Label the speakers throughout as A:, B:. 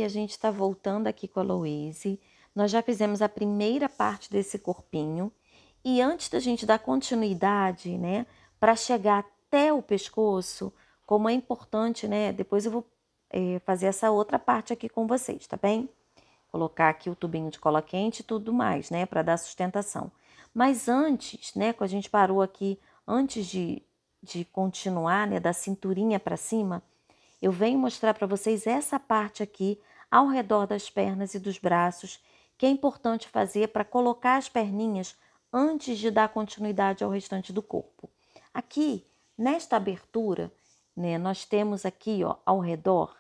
A: a gente está voltando aqui com a Louise. Nós já fizemos a primeira parte desse corpinho. E antes da gente dar continuidade, né, para chegar até o pescoço, como é importante, né, depois eu vou fazer essa outra parte aqui com vocês, tá bem? Colocar aqui o tubinho de cola quente e tudo mais, né, para dar sustentação. Mas antes, né, quando a gente parou aqui, antes de continuar, né, da cinturinha para cima, eu venho mostrar para vocês essa parte aqui ao redor das pernas e dos braços, que é importante fazer para colocar as perninhas antes de dar continuidade ao restante do corpo. Aqui, nesta abertura, né, nós temos aqui, ó, ao redor,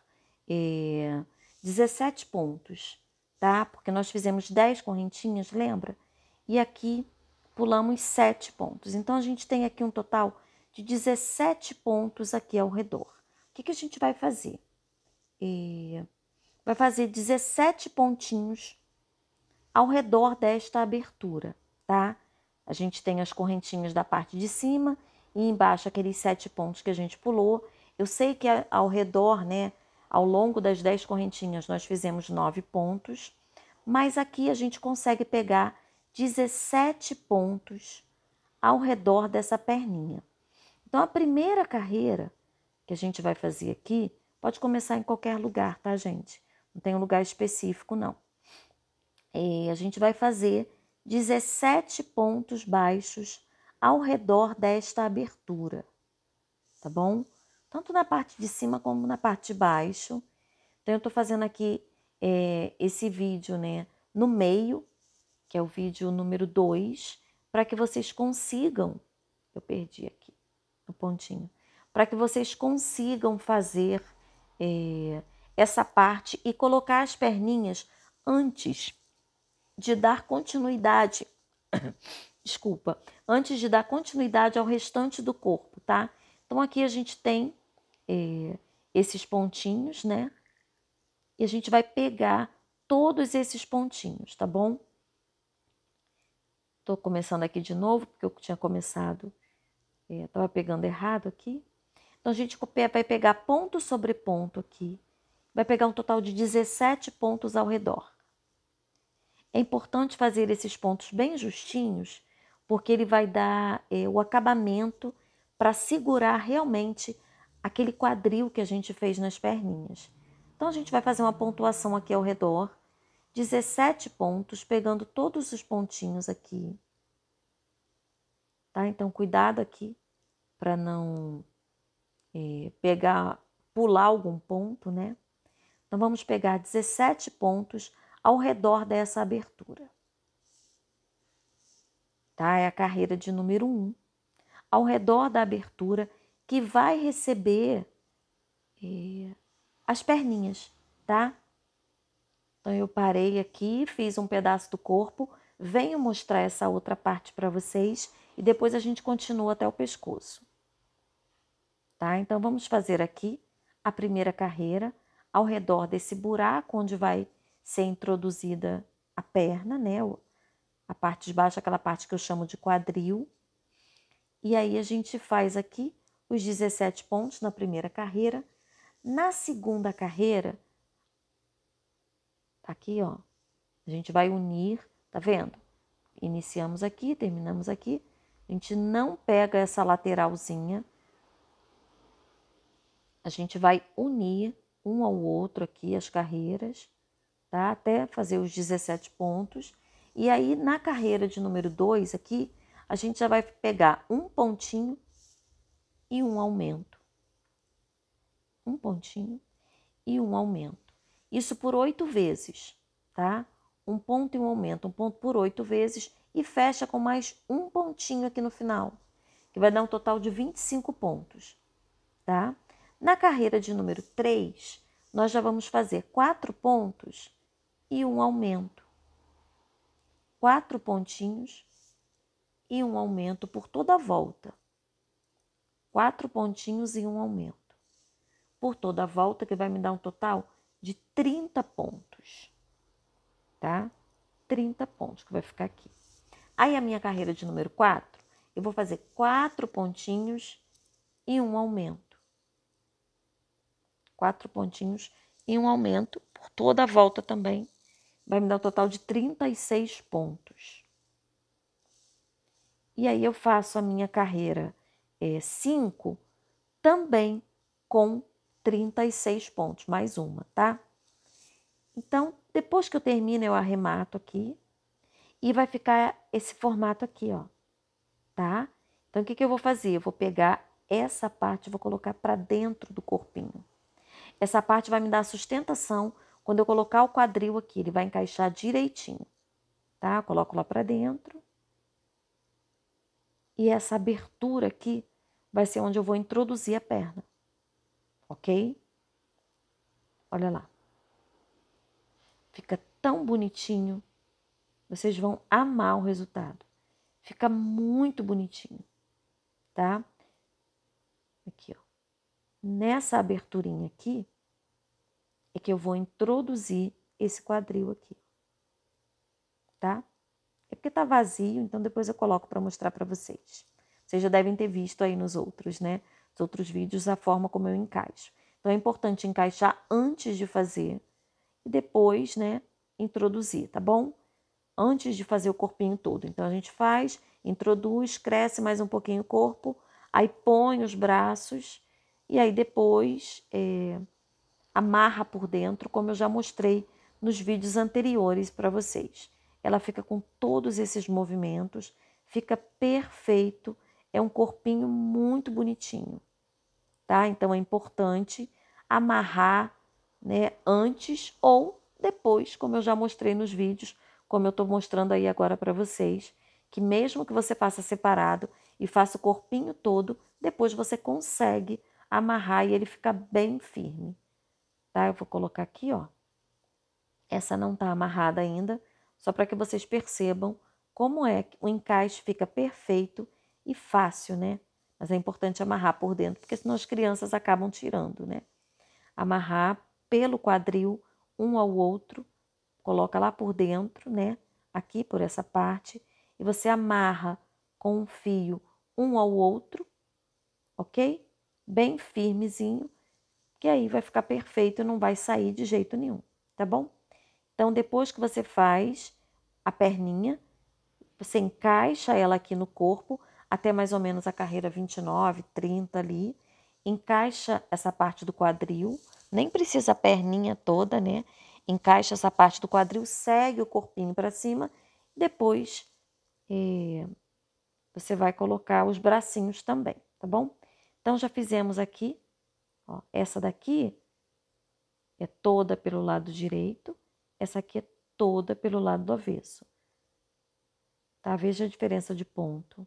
A: 17 pontos, tá? Porque nós fizemos 10 correntinhas, lembra? E aqui pulamos 7 pontos. Então, a gente tem aqui um total de 17 pontos aqui ao redor. O que a gente vai fazer? Vai fazer 17 pontinhos ao redor desta abertura, tá? A gente tem as correntinhas da parte de cima e embaixo aqueles 7 pontos que a gente pulou. Eu sei que ao redor, né, ao longo das 10 correntinhas nós fizemos 9 pontos, mas aqui a gente consegue pegar 17 pontos ao redor dessa perninha. Então, a primeira carreira que a gente vai fazer aqui, pode começar em qualquer lugar, tá, gente? Não tem um lugar específico, não. A gente vai fazer 17 pontos baixos ao redor desta abertura, tá bom? Tanto na parte de cima como na parte de baixo. Então, eu tô fazendo aqui esse vídeo, né, no meio, que é o vídeo número 2, para que vocês consigam... Eu perdi aqui o pontinho. Para que vocês consigam fazer essa parte e colocar as perninhas antes de dar continuidade, desculpa, antes de dar continuidade ao restante do corpo, tá? Então, aqui a gente tem esses pontinhos, né? E a gente vai pegar todos esses pontinhos, tá bom? Tô começando aqui de novo, porque eu tinha começado, tava pegando errado aqui. Então, a gente vai pegar ponto sobre ponto aqui. Vai pegar um total de 17 pontos ao redor. É importante fazer esses pontos bem justinhos, porque ele vai dar o acabamento para segurar realmente aquele quadril que a gente fez nas perninhas. Então, a gente vai fazer uma pontuação aqui ao redor, 17 pontos, pegando todos os pontinhos aqui. Tá? Então, cuidado aqui para não pular algum ponto, né? Então, vamos pegar 17 pontos ao redor dessa abertura. Tá? É a carreira de número 1. Ao redor da abertura que vai receber as perninhas, tá? Então, eu parei aqui, fiz um pedaço do corpo, venho mostrar essa outra parte para vocês e depois a gente continua até o pescoço. Tá? Então, vamos fazer aqui a primeira carreira ao redor desse buraco onde vai ser introduzida a perna, né? A parte de baixo, aquela parte que eu chamo de quadril. E aí, a gente faz aqui os 17 pontos na primeira carreira. Na segunda carreira, aqui, ó, a gente vai unir, tá vendo? Iniciamos aqui, terminamos aqui. A gente não pega essa lateralzinha. A gente vai unir um ao outro aqui as carreiras, tá? Até fazer os 17 pontos. E aí, na carreira de número 2 aqui, a gente já vai pegar um pontinho e um aumento. Um pontinho e um aumento. Isso por 8 vezes, tá? Um ponto e um aumento, um ponto por 8 vezes e fecha com mais um pontinho aqui no final, que vai dar um total de 25 pontos, tá? Na carreira de número 3, nós já vamos fazer 4 pontos e um aumento. 4 pontinhos e um aumento por toda a volta. 4 pontinhos e um aumento. Por toda a volta, que vai me dar um total de 30 pontos. Tá? 30 pontos que vai ficar aqui. Aí, a minha carreira de número 4, eu vou fazer 4 pontinhos e um aumento. 4 pontinhos e um aumento por toda a volta também. Vai me dar um total de 36 pontos. E aí eu faço a minha carreira 5 também com 36 pontos, mais uma, tá? Então, depois que eu termino, eu arremato aqui e vai ficar esse formato aqui, ó, tá? Então, o que eu vou fazer? Eu vou pegar essa parte e vou colocar para dentro do corpinho. Essa parte vai me dar sustentação quando eu colocar o quadril aqui, ele vai encaixar direitinho, tá? Eu coloco lá para dentro. E essa abertura aqui vai ser onde eu vou introduzir a perna, ok? Olha lá. Fica tão bonitinho. Vocês vão amar o resultado. Fica muito bonitinho, tá? Aqui, ó. Nessa aberturinha aqui, é que eu vou introduzir esse quadril aqui, tá? É porque tá vazio, então depois eu coloco para mostrar para vocês. Vocês já devem ter visto aí nos outros, né? Nos outros vídeos, a forma como eu encaixo. Então é importante encaixar antes de fazer e depois, né, introduzir, tá bom? Antes de fazer o corpinho todo. Então a gente faz, introduz, cresce mais um pouquinho o corpo, aí põe os braços e aí depois amarra por dentro, como eu já mostrei nos vídeos anteriores para vocês. Ela fica com todos esses movimentos, fica perfeito, é um corpinho muito bonitinho, tá? Então é importante amarrar, né, antes ou depois, como eu já mostrei nos vídeos, como eu estou mostrando aí agora para vocês, que mesmo que você faça separado e faça o corpinho todo, depois você consegue amarrar e ele fica bem firme, tá? Eu vou colocar aqui, ó. Essa não tá amarrada ainda, só para que vocês percebam como é que o encaixe fica perfeito e fácil, né? Mas é importante amarrar por dentro, porque senão as crianças acabam tirando, né? Amarrar pelo quadril um ao outro, coloca lá por dentro, né? Aqui por essa parte, e você amarra com um fio um ao outro, ok? Bem firmezinho, que aí vai ficar perfeito e não vai sair de jeito nenhum, tá bom? Então, depois que você faz a perninha, você encaixa ela aqui no corpo, até mais ou menos a carreira 29, 30 ali. Encaixa essa parte do quadril, nem precisa a perninha toda, né? Encaixa essa parte do quadril, segue o corpinho para cima. Depois, você vai colocar os bracinhos também, tá bom? Então, já fizemos aqui, ó, essa daqui é toda pelo lado direito, essa aqui é toda pelo lado do avesso. Tá? Veja a diferença de ponto,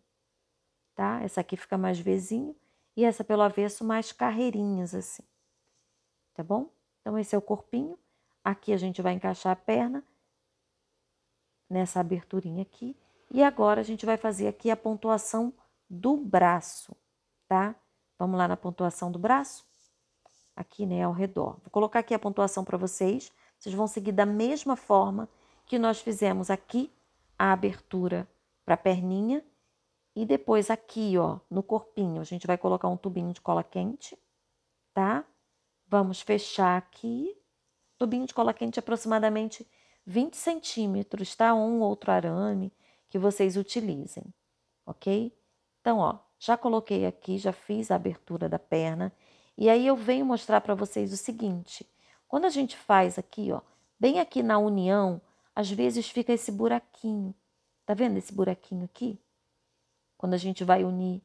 A: tá? Essa aqui fica mais vezinho e essa pelo avesso mais carreirinhas assim, tá bom? Então esse é o corpinho. Aqui a gente vai encaixar a perna nessa aberturinha aqui e agora a gente vai fazer aqui a pontuação do braço, tá? Vamos lá na pontuação do braço? Aqui, né, ao redor. Vou colocar aqui a pontuação para vocês. Vocês vão seguir da mesma forma que nós fizemos aqui a abertura para a perninha. E depois aqui, ó, no corpinho, a gente vai colocar um tubinho de cola quente, tá? Vamos fechar aqui. Tubinho de cola quente aproximadamente 20 centímetros, tá? Um outro arame que vocês utilizem, ok? Então, ó, já coloquei aqui, já fiz a abertura da perna. E aí eu venho mostrar para vocês o seguinte. Quando a gente faz aqui, ó, bem aqui na união, às vezes fica esse buraquinho. Tá vendo esse buraquinho aqui? Quando a gente vai unir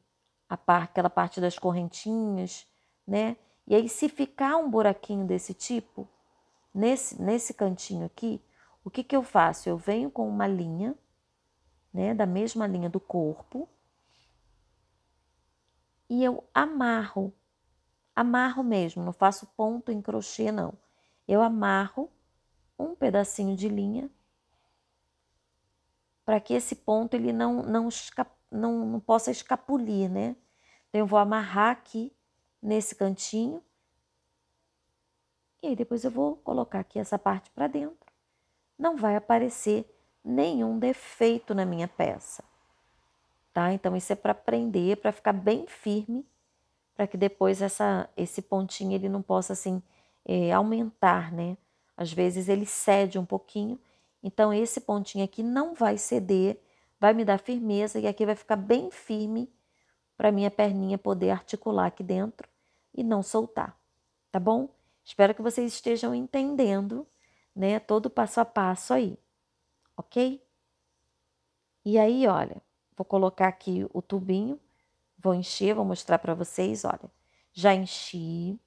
A: aquela parte das correntinhas, né? E aí, se ficar um buraquinho desse tipo, nesse cantinho aqui, o que eu faço? Eu venho com uma linha, né? Da mesma linha do corpo, e eu amarro mesmo, não faço ponto em crochê, não. Eu amarro um pedacinho de linha para que esse ponto ele não possa escapulir, né? Então, eu vou amarrar aqui nesse cantinho e aí depois eu vou colocar aqui essa parte para dentro. Não vai aparecer nenhum defeito na minha peça, tá? Então, isso é para prender, para ficar bem firme, para que depois esse pontinho ele não possa, assim, aumentar, né? Às vezes ele cede um pouquinho, então esse pontinho aqui não vai ceder, vai me dar firmeza e aqui vai ficar bem firme para minha perninha poder articular aqui dentro e não soltar, tá bom? Espero que vocês estejam entendendo, né, todo o passo a passo aí, ok? E aí, olha, vou colocar aqui o tubinho, vou encher, vou mostrar para vocês, olha, já enchi,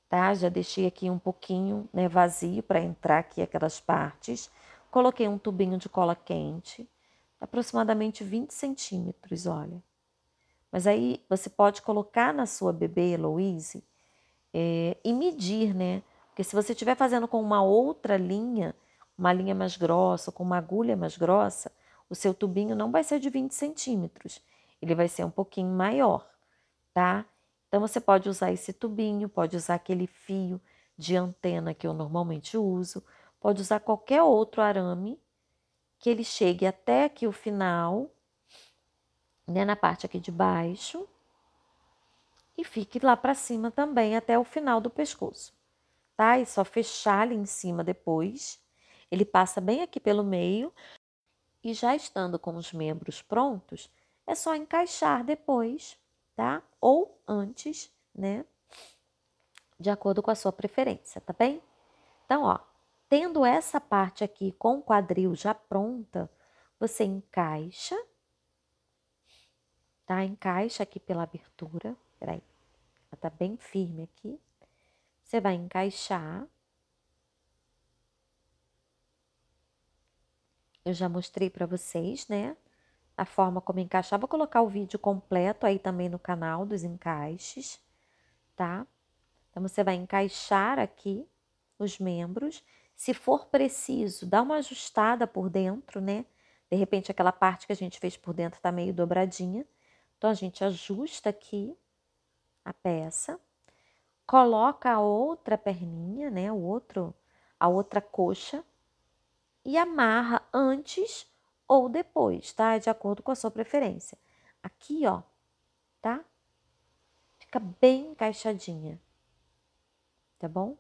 A: tá? Já deixei aqui um pouquinho, né, vazio para entrar aqui aquelas partes. Coloquei um tubinho de cola quente, aproximadamente 20 centímetros, olha. Mas aí você pode colocar na sua bebê, Heloise, e medir, né? Porque se você estiver fazendo com uma outra linha, uma linha mais grossa, com uma agulha mais grossa, o seu tubinho não vai ser de 20 centímetros. Ele vai ser um pouquinho maior, tá? Então, você pode usar esse tubinho, pode usar aquele fio de antena que eu normalmente uso, pode usar qualquer outro arame que ele chegue até aqui o final, né, na parte aqui de baixo, e fique lá para cima também até o final do pescoço, tá? E só fechar ali em cima depois. Ele passa bem aqui pelo meio e já estando com os membros prontos, é só encaixar depois, tá? Ou antes, né? De acordo com a sua preferência, tá bem? Então, ó, tendo essa parte aqui com o quadril já pronta, você encaixa, tá? Encaixa aqui pela abertura. Peraí, ela tá bem firme aqui. Você vai encaixar. Eu já mostrei para vocês, né? A forma como encaixar. Vou colocar o vídeo completo aí também no canal dos encaixes, tá? Então, você vai encaixar aqui os membros. Se for preciso, dá uma ajustada por dentro, né? De repente, aquela parte que a gente fez por dentro tá meio dobradinha. Então, a gente ajusta aqui a peça. Coloca a outra perninha, né? A outra coxa. E amarra antes ou depois, tá? De acordo com a sua preferência. Aqui, ó, tá? Fica bem encaixadinha, tá bom?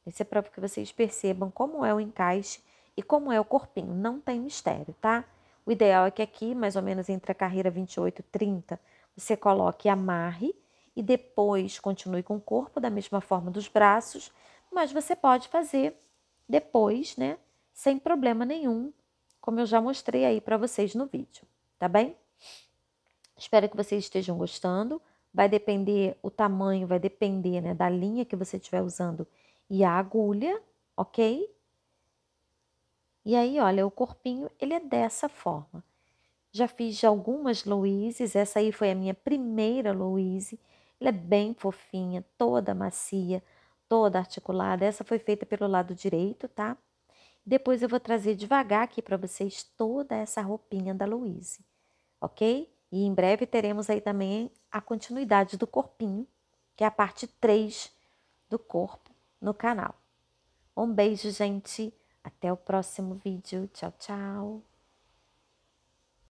A: Esse é para que vocês percebam como é o encaixe e como é o corpinho. Não tem mistério, tá? O ideal é que aqui, mais ou menos entre a carreira 28 e 30, você coloque e amarre e depois continue com o corpo da mesma forma dos braços, mas você pode fazer depois, né? Sem problema nenhum, como eu já mostrei aí para vocês no vídeo, tá bem? Espero que vocês estejam gostando. Vai depender, o tamanho vai depender, né, da linha que você estiver usando e a agulha, ok? E aí, olha, o corpinho, ele é dessa forma. Já fiz de algumas Louises, essa aí foi a minha primeira Louise. Ela é bem fofinha, toda macia, toda articulada. Essa foi feita pelo lado direito, tá? Depois eu vou trazer devagar aqui para vocês toda essa roupinha da Louise, ok? E em breve teremos aí também a continuidade do corpinho, que é a parte 3 do corpo no canal. Um beijo, gente. Até o próximo vídeo. Tchau, tchau.